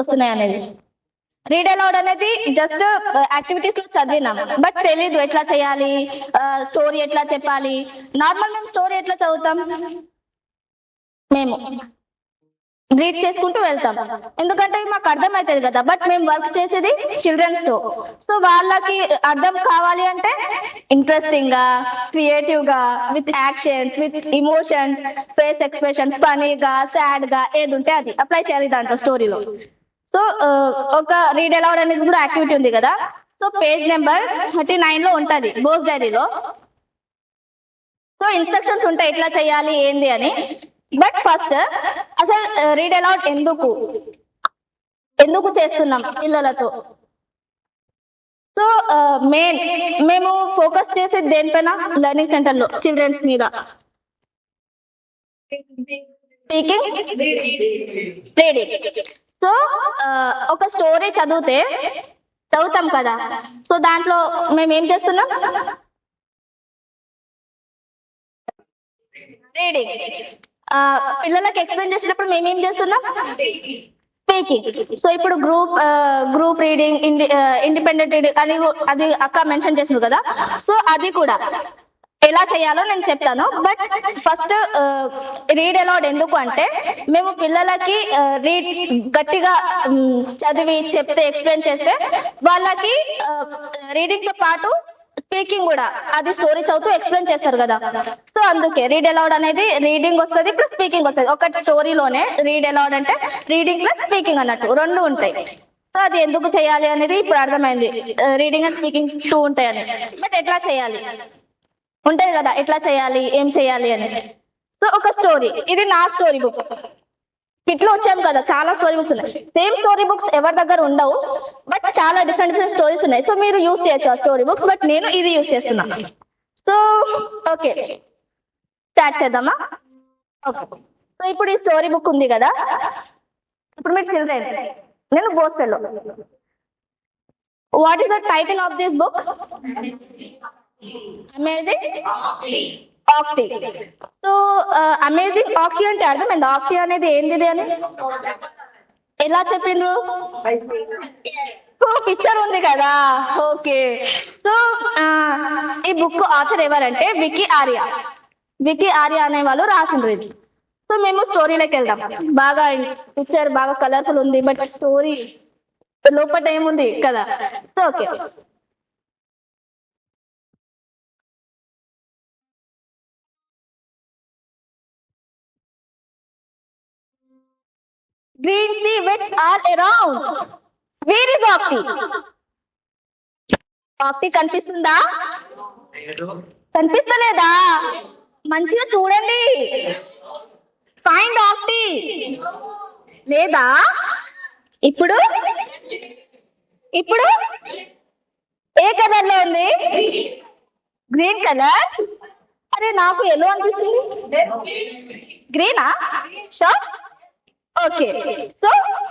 వస్తున్నాయి అనేది. Read allowed అనేది జస్ట్ యాక్టివిటీస్ లో చదివినాం, బట్ తెలీదు ఎట్లా చేయాలి, స్టోరీ ఎట్లా చెప్పాలి. నార్మల్ మేము స్టోరీ ఎట్లా చదువుతాం, మేము రీడ్ చేసుకుంటూ వెళ్తాం, ఎందుకంటే మాకు అర్థం అవుతుంది కదా. బట్ మేము వర్క్ చేసేది చిల్డ్రన్స్ తో, సో వాళ్ళకి అర్థం కావాలి అంటే ఇంట్రెస్టింగ్ గా, క్రియేటివ్ గా, with actions, with emotions, face expressions, ఫనీగా, సాడ్ గా, ఏది ఉంటే అది అప్లై చేయాలి దాంట్లో స్టోరీలో. సో ఒక రీడ్ అలౌడ్ అనేది కూడా యాక్టివిటీ ఉంది కదా. సో పేజ్ నెంబర్ 39 లో ఉంటుంది బోస్ డైరీలో. సో ఇన్స్ట్రక్షన్స్ ఉంటాయి ఎట్లా చేయాలి ఏంది అని. బట్ ఫస్ట్ అసలు రీడ్ అలౌడ్ ఎందుకు చేస్తున్నాం పిల్లలతో. సో మెయిన్ మేము ఫోకస్ చేసేది దేనిపైన, లెర్నింగ్ సెంటర్ లో చిల్డ్రన్స్ మీద. Speaking, reading. సో ఒక స్టోరీ చదువుతాం కదా. సో దాంట్లో మేము ఏం చేస్తున్నాం, రీడింగ్. పిల్లలకి ఎక్స్ప్లెయిన్ చేసినప్పుడు మేమేం చేస్తున్నాం, స్పీకింగ్. సో ఇప్పుడు గ్రూప్ రీడింగ్, ఇండిపెండెంట్ రీడింగ్ అది అక్క మెన్షన్ చేసింది కదా. సో అది కూడా ఎలా చేయాలో నేను చెప్తాను. బట్ ఫస్ట్ రీడ్ అలౌడ్ ఎందుకు అంటే, మేము పిల్లలకి రీడ్ గట్టిగా చదివి చెప్తే, ఎక్స్ప్లెయిన్ చేస్తే వాళ్ళకి రీడింగ్ తో పాటు స్పీకింగ్ కూడా, అది స్టోరీ చదువుతూ ఎక్స్ప్లెయిన్ చేస్తారు కదా. సో అందుకే రీడ్ అలౌడ్ అనేది రీడింగ్ వస్తుంది ప్లస్ స్పీకింగ్ వస్తుంది. ఒక స్టోరీలోనే రీడ్ అలౌడ్ అంటే రీడింగ్ ప్లస్ స్పీకింగ్ అన్నట్టు రెండు ఉంటాయి. సో అది ఎందుకు చేయాలి అనేది ఇప్పుడు అర్థమైంది, రీడింగ్ అండ్ స్పీకింగ్ 2 ఉంటాయని. బట్ ఎట్లా చేయాలి ఉంటుంది కదా, ఎట్లా చేయాలి, ఏం చేయాలి అని. సో ఒక స్టోరీ, ఇది నా స్టోరీ బుక్. కిట్లో వచ్చాం కదా, చాలా స్టోరీ బుక్స్ ఉన్నాయి. సేమ్ స్టోరీ బుక్స్ ఎవరి దగ్గర ఉండవు, బట్ చాలా డిఫరెంట్ స్టోరీస్ ఉన్నాయి. సో మీరు యూజ్ చేయొచ్చు ఆ స్టోరీ బుక్స్, బట్ నేను ఇది యూజ్ చేస్తున్నా. సో ఓకే, స్టార్ట్ చేద్దామా. ఓకే, సో ఇప్పుడు ఈ స్టోరీ బుక్ ఉంది కదా. ఇప్పుడు మీరు చిల్డ్రన్, నేను both fellow. What is the title of this book? Amazing Octy. So amazing Octy అంటే అర్థమైంది, ఆక్టీ అనేది ఏంటిది అని. ఎలా చెప్పిండ్రు, పిక్చర్ ఉంది కదా. ఓకే, సో ఈ బుక్ ఆథర్ ఎవరంటే వికీ ఆర్యా అనే వాళ్ళు రాసిండ్రు ఇది. సో మేము స్టోరీలోకి వెళ్దాం. బాగా పిక్చర్ బాగా కలర్ఫుల్ ఉంది, బట్ స్టోరీ లోపల ఏముంది కదా. So okay, green sea wets all around. Where is Octi? Octi కనిపిస్తుందా, కనిపిస్తలేదా? మంచిగా చూడండి. ఫైండ్ ఆక్టి. లేదా ఇప్పుడు ఏ కలర్ లో ఉంది? Green colour. అరే నాకు ఎల్లో అనిపిస్తుంది. గ్రీనా? షూర్. ఓకే, సో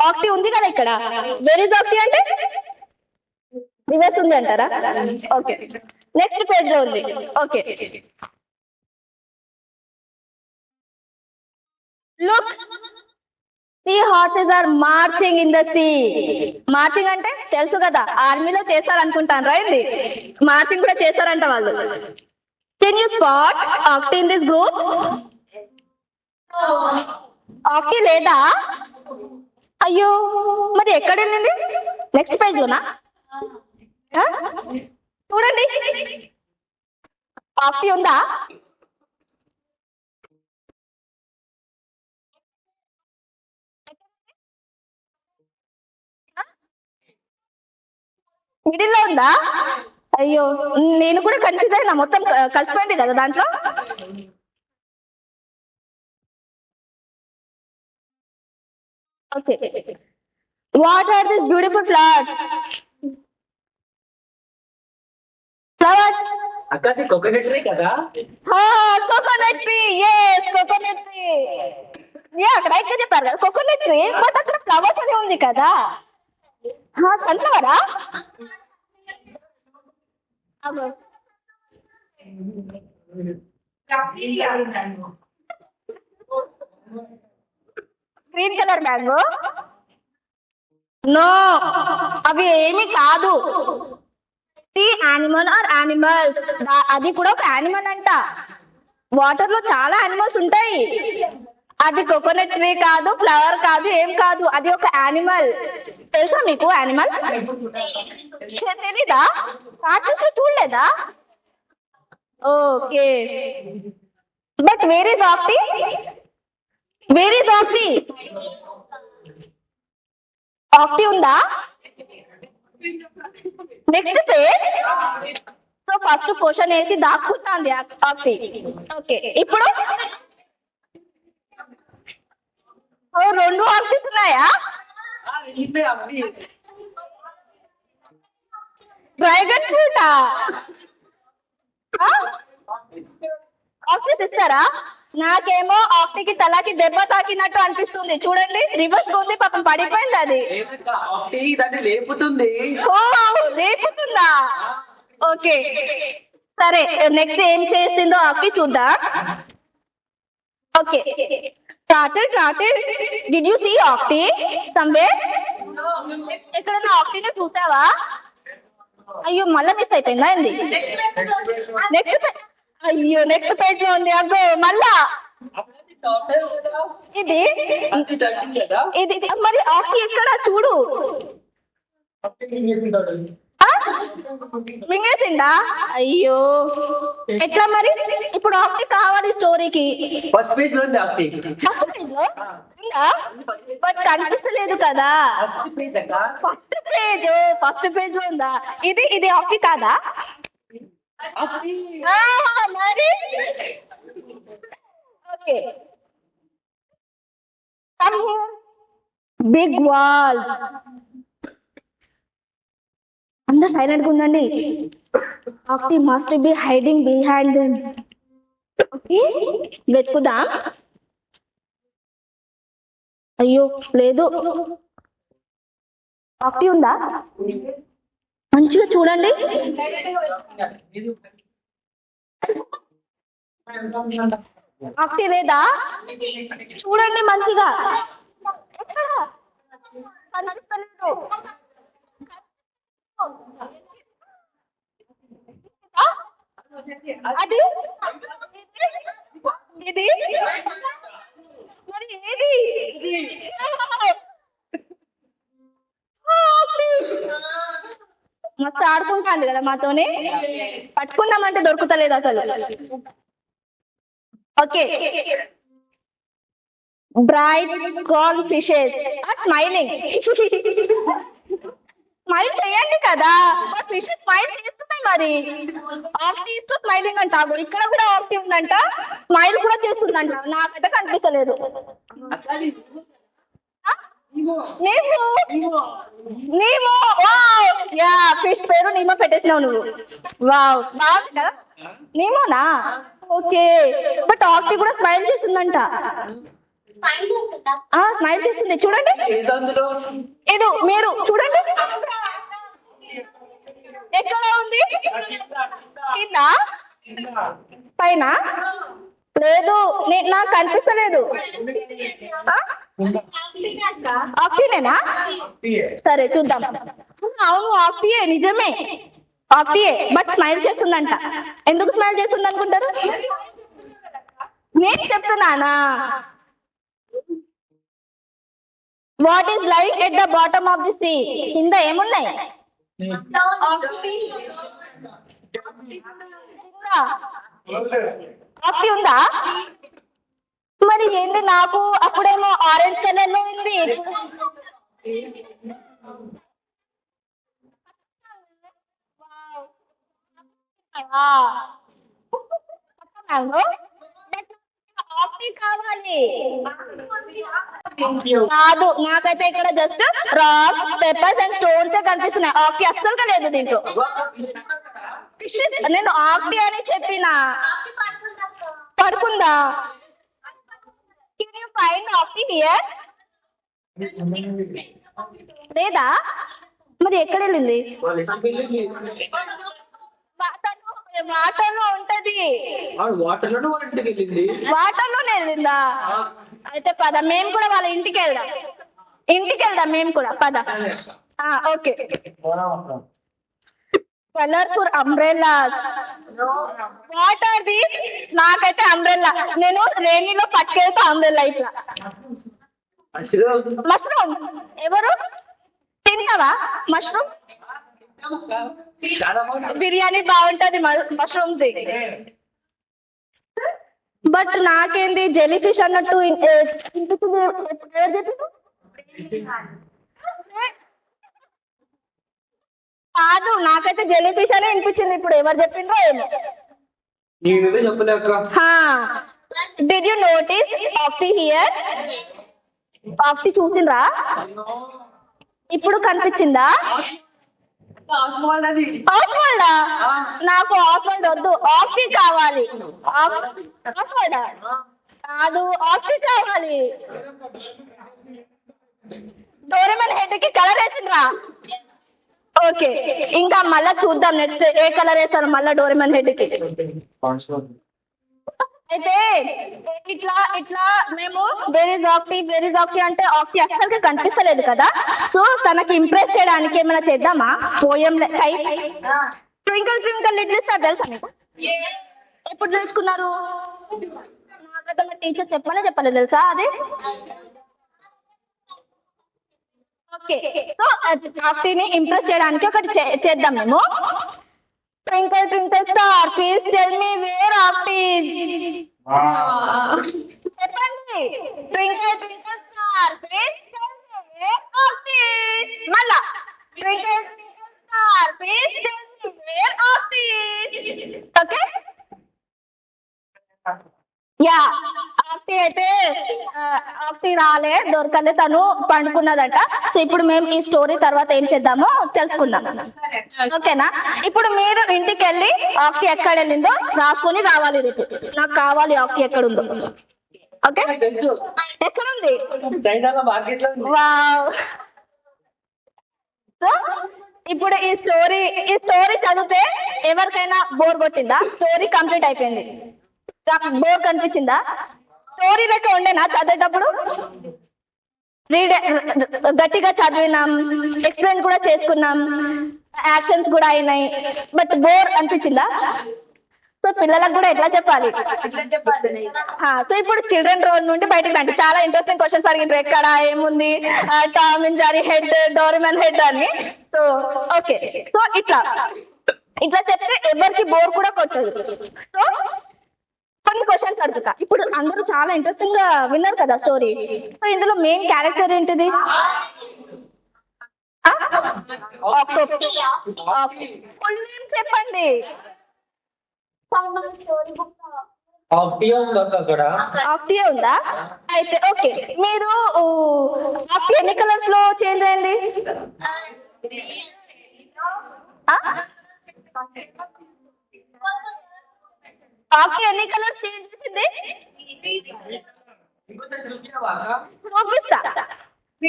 ఆక్టి ఉంది కదా ఇక్కడ. వెర్ ఇస్ ఆక్టి అంటే రివర్స్ ఉంది అంటారా? ఓకే, నెక్స్ట్ పేజ్ లో ఉంది. Okay, look, sea horses are marching in the sea. Marching అంటే తెలుసు కదా, ఆర్మీలో చేస్తారనుకుంటాను రైట్. మార్చింగ్ కూడా చేస్తారంట వాళ్ళు. Can you spot Octy in this group? Octy లేదా? అయ్యో, మరి ఎక్కడ వెళ్ళింది? నెక్స్ట్ పేజ్ లోనా? చూడండి, ఆక్టి ఉందా? మిడిల్ లో ఉందా? అయ్యో, నేను కూడా కన్ఫ్యూజ్ అయినా, మొత్తం కలిసిపోయింది కదా దాంట్లో. Okay, what are this beautiful flowers? Flowers అక్కది కోకోనట్ ట్రీ కదా. Coconut tree. yes, coconut tree. Yeah, right గా చెప్పారు కదా, కోకోనట్ ట్రీ. బట్ అక్కడ ఫ్లవర్స్ అని ఉంది కదా. సన్ఫ్లవరా? Green colour mango. నో, అవి ఏమి కాదు. యానిమల్ ఆర్ యానిమల్స్, అది కూడా ఒక యానిమల్ అంట. వాటర్ లో చాలా యానిమల్స్ ఉంటాయి. అది కోకోనట్ ట్రీ కాదు, ఫ్లవర్ కాదు, ఏం కాదు, అది ఒక యానిమల్. తెలుసా మీకు యానిమల్? తెలీదా? కార్టూన్స్ చూడలేదా? ఓకే, బట్ వేర్ ఇస్ ఆఫ్టీ? వేర్ ఇస్ ఆఫ్టీ? ఆఫ్టీ ఉందా? Next page. So first question వేసి దాక్కుంటాంది ఆఫ్టీ. ఓకే, ఇప్పుడు రెండు ఆఫ్టీస్ ఉన్నాయా? డ్రాగన్ ఫ్రూటా? ఆఫ్టీస్ ఇస్తారా? నాకేమో ఆఫ్టీకి తలకి దెబ్బ తాకినట్టు అనిపిస్తుంది. చూడండి, రివర్స్ ఉంది, పాపం పడిపోయింది అది. దాన్ని లేపుతుంది. ఓ, లేపుతుందా? ఓకే, సరే, నెక్స్ట్ ఏం చేసిందో ఆఫ్టీ చూద్దాం. Okay, started. Did you see ఆఫ్టీ somewhere? ఎక్కడన్నా ఆఫ్టీని చూసావా? అయ్యో, మళ్ళీ మిస్ అయిపోయిందా ఏంది? నెక్స్ట్ అయ్యో, నెక్స్ట్ పేజ్ లో ఉంది. అబ్బో, మళ్ళా ఇది ఇది మరి ఆఫ్టీ ఎక్కడ చూడు. మింగేసిందా? అయ్యో, ఎట్లా మరి? ఇప్పుడు ఆఫ్టీ కావాలి స్టోరీకి. ఫస్ట్ పేజ్ లో ఉంది ఆఫ్టీ. ఫస్ట్ పేజ్ లో ఉందా? బట్ కనిపిస్తలేదు కదా. ఫస్ట్ పేజ్ లో ఉందా? ఇది ఆఫ్టీ కాదా? మరి ఓకే, బిగ్ వాల్. అందరు సైలెంట్ గా ఉండండి. ఆఫ్టీ must be hiding behind them. Okay, వెతుకుదాం. అయ్యో, లేదు. ఆఫ్టీ ఉందా? మంచిగా చూడండి. ఆఫ్టీ లేదా? చూడండి మంచిగా. ఎక్కడ కనిపిస్తలేదు. అది ఇది మరి ఏది? మస్తు ఆడుకుంటాంది కదా మాతోనే. పట్టుకుందామంటే దొరుకుతలేదు అసలు. Okay, bright corn fishes are smiling. Smile చేయండి కదా, ఫిషెస్ స్మైల్ చేస్తున్నాయి. మరి ఆఫ్టీ ఇస్తూ స్మైలింగ్ అంటావు. ఇక్కడ కూడా ఆఫ్టీ ఉందంట, స్మైల్ కూడా చేస్తుందంట. నాకైతే కనిపించలేదు. నీమో. యా, ఫిష్ పేరు నీమో పెట్టేసినావు నువ్వు. వావ్, బాగుంది కదా. నీమోనా? ఓకే, బట్ ఆఫ్టీ కూడా స్మైల్ చేస్తుందంట. స్మైల్ చేస్తుంది, చూడండి. ఇది మీరు చూడండి. ఎక్కడ ఉంది? కింద? పైన? లేదు, నాకు కనిపిస్తలేదు. ఆఫ్టీనేనా? సరే చూద్దాం. అవును, ఆఫ్టీయే, నిజమే ఆఫ్టీయే, బట్ స్మైల్ చేస్తుందంట. ఎందుకు స్మైల్ చేస్తుంది అనుకుంటారు? నేను చెప్తున్నానా? What is like at the bottom of the sea? కింద ఏమున్నాయి? ఆఫ్టీ ఉందా? మరి ఏంటి, నాకు అప్పుడేమో ఆరెంజ్ కలర్ లో ఉంది. ఆఫ్టీ కావాలి కాదు, నాకైతే ఇక్కడ just rocks, peppers and stones కనిపిస్తున్నాయి. ఆఫ్టీ అస్సలుగా లేదు దీంట్లో. నేను ఆఫ్టీ అని చెప్పిన. పడుకుందా? కెన్ యూ ఫైండ్ ఆఫ్టీ హియర్? లేదా? మరి ఎక్కడ వెళ్ళింది? వాటర్లో ఉంటది. వాటర్లోనే వెళ్ళిందా? అయితే పద, మేము కూడా వాళ్ళ ఇంటికి వెళ్దాం. ఇంటికి వెళ్దాం మేము కూడా పద. Okay. Colourful umbrellas. What are these? నాకైతే అంబ్రెల్లా, నేను రేణిలో పట్టుకెళ్తా అంబ్రెల్లా ఇట్లా. మష్రూమ్ ఎవరు తింటావా? మష్రూమ్ బిర్యానీ బాగుంటది మష్రూమ్ది. బట్ నాకేంది జెల్లీ ఫిష్ అన్నట్టు కాదు, నాకైతే జెల్లీ ఫిష్ అనే అనిపించింది. ఇప్పుడు ఎవరు చెప్పిండ్రో ఏమో. డిడ్ యూ నోటీస్ ఆఫ్టీ హియర్? ఆఫ్టీ చూసిండ్రా? ఇప్పుడు కనిపించిందా? ఆఫ్వర్డా? నాకు ఆఫ్వర్డ్ వద్దు, ఆఫ్టీ కావాలి. ఆఫ్వర్డా కాదు, ఆఫ్టీ కావాలి. డోరేమన్ హెడ్ కి కలర్ వేసిండ్రా? ఓకే, ఇంకా మళ్ళా చూద్దాం నెక్స్ట్ ఏ కలర్ వేస్తారు మళ్ళా డోరేమన్ హెడ్ కి. అయితే ఇట్లా ఇట్లా మేము వెరీజ్ ఆఫ్టీ అంటే ఆఫ్టీ అసలుకి కనిపిస్తలేదు కదా, సో తనకి ఇంప్రెస్ చేయడానికి ఏమైనా చేద్దామా? Poem twinkle twinkle little star తెలుసా మీకు? ఎప్పుడు తెలుసుకున్నారు? నాకైతే మా టీచర్ చెప్పలేదు తెలుసా అది. ఓకే, సో ఆఫ్టీని ఇంప్రెస్ చేయడానికి ఒకటి చేద్దాం మేము. Twinkle twinkle star please tell me where ఆఫ్టీ ఈజ్. చెప్పండి. Twinkle twinkle star please tell me where ఆఫ్టీ ఈజ్. మళ్ళా twinkle twinkle star please tell me where ఆఫ్టీ ఈజ్. Okay yeah. ఆఫ్టీ అయితే ఆఫ్టీ రాలే, దొరకలే, తను పండుకున్నదట. సో ఇప్పుడు మేము ఈ స్టోరీ తర్వాత ఏం చేద్దామో తెలుసుకుందాం. ఓకేనా? ఇప్పుడు మీరు ఇంటికి వెళ్ళి ఆఫ్టీ ఎక్కడ వెళ్ళిందో రాసుకొని రావాలి. రేపు నాకు కావాలి ఆఫ్టీ ఎక్కడుందో. ఓకే, ఎక్కడుంది? వావ్. సో ఇప్పుడు ఈ స్టోరీ చదివితే ఎవరికైనా బోర్ కొట్టిందా? స్టోరీ కంప్లీట్ అయిపోయింది. బోర్ కనిపించిందా? స్టోరీ లెక్క ఉండేనా చదివేటప్పుడు? గట్టిగా చదివినాం, ఎక్స్ప్లెయిన్ కూడా చేసుకున్నాం, యాక్షన్స్ కూడా అయినాయి, బట్ బోర్ అనిపించిందా? సో పిల్లలకు కూడా ఎట్లా చెప్పాలి? సో ఇప్పుడు చిల్డ్రన్ రోల్ నుండి బయటకు రండి. చాలా ఇంట్రెస్టింగ్ క్వశ్చన్స్ అడిగిండ్రు, ఎక్కడ ఏముంది, Tom and Jerry head, Doraemon head అని. సో ఓకే, సో ఇట్లా చెప్తే ఎవరికి బోర్ కూడా కొట్టదు. సో కొన్ని క్వశ్చన్స్ అడుగుతా. ఇప్పుడు అందరూ చాలా ఇంట్రెస్టింగ్ గా విన్నారు కదా స్టోరీ. సో ఇందులో మెయిన్ క్యారెక్టర్ ఏంటిది? చెప్పండి. ఆఫ్టీ ఉందా? అయితే ఓకే, మీరు ఆఫ్టీ ఎన్ని కలర్స్ లో చేంజ్ అయింది? ఆఫ్టీ ఎన్ని కలర్స్ చేంజ్ చేసింది? చూపిస్తా.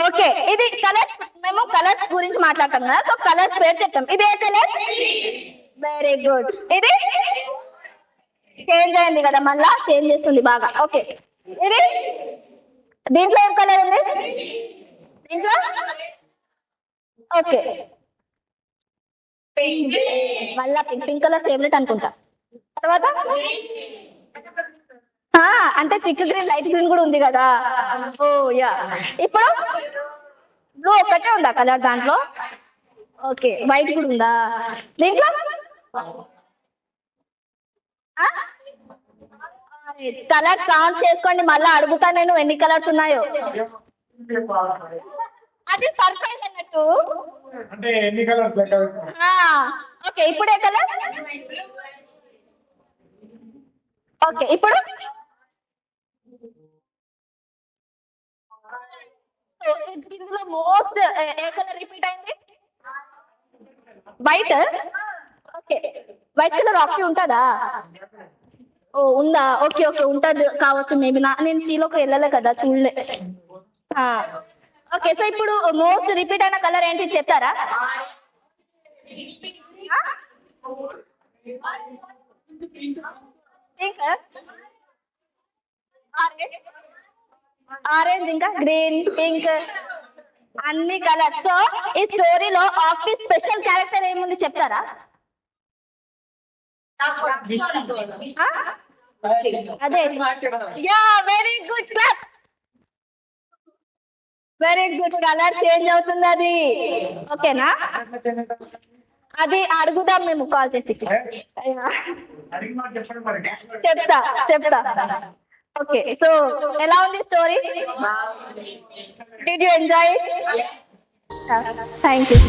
ఓకే, ఇది కలర్స్, మేము కలర్స్ గురించి మాట్లాడతాం కదా, సో కలర్స్ పేరు చెప్తాం. ఇది ఏ కలర్? Very good. ఇది చేంజ్ అయింది కదా, మళ్ళా చేంజ్ చేస్తుంది బాగా. ఓకే, ఇది దీంట్లో ఏం కలర్ ఉంది? దీంట్లో ఓకే మళ్ళా పింక్ కలర్ ఫేవరెట్ అనుకుంటా. తర్వాత అంటే థిక్ గ్రీన్, లైట్ గ్రీన్ కూడా ఉంది కదా. ఓ యా. ఇప్పుడు బ్లూ ఒక్కటే ఉందా కలర్ దాంట్లో? ఓకే, వైట్ కూడా ఉందా దీంట్లో? కలర్ కౌంట్ చేసుకోండి, మళ్ళీ అడుగుతా నేను ఎన్ని కలర్స్ ఉన్నాయో. అది సర్ప్రైజ్ అన్నట్టు. ఓకే, ఇప్పుడు ఏ కలర్? ఓకే, ఇప్పుడు ఇందులో మోస్ట్ ఏ కలర్ రిపీట్ అయింది? White. Okay, white colour option ఉంటుందా? ఓ ఉందా? ఓకే ఉంటుంది కావచ్చు మేబీ. నేను సీలోకి వెళ్ళలే కదా, చూడలే. ఓకే, సో ఇప్పుడు మోస్ట్ రిపీట్ అయిన కలర్ ఏంటి చెప్తారా? ఆరెంజ్, ఇంకా గ్రీన్, పింక్. అన్ని కలర్స్. సో ఈ స్టోరీలో ఆఫీ స్పెషల్ క్యారెక్టర్ ఏముంది చెప్తారా? ఆ? అదే yeah very good class, very good. Colour change అవుతుంది అది, ఓకేనా? అది అడుగుదాం మేము కాల్ చేసి. చెప్తా చెప్తా. ఓకే, సో ఎలా ఉంది story? Did you enjoy? Thank you.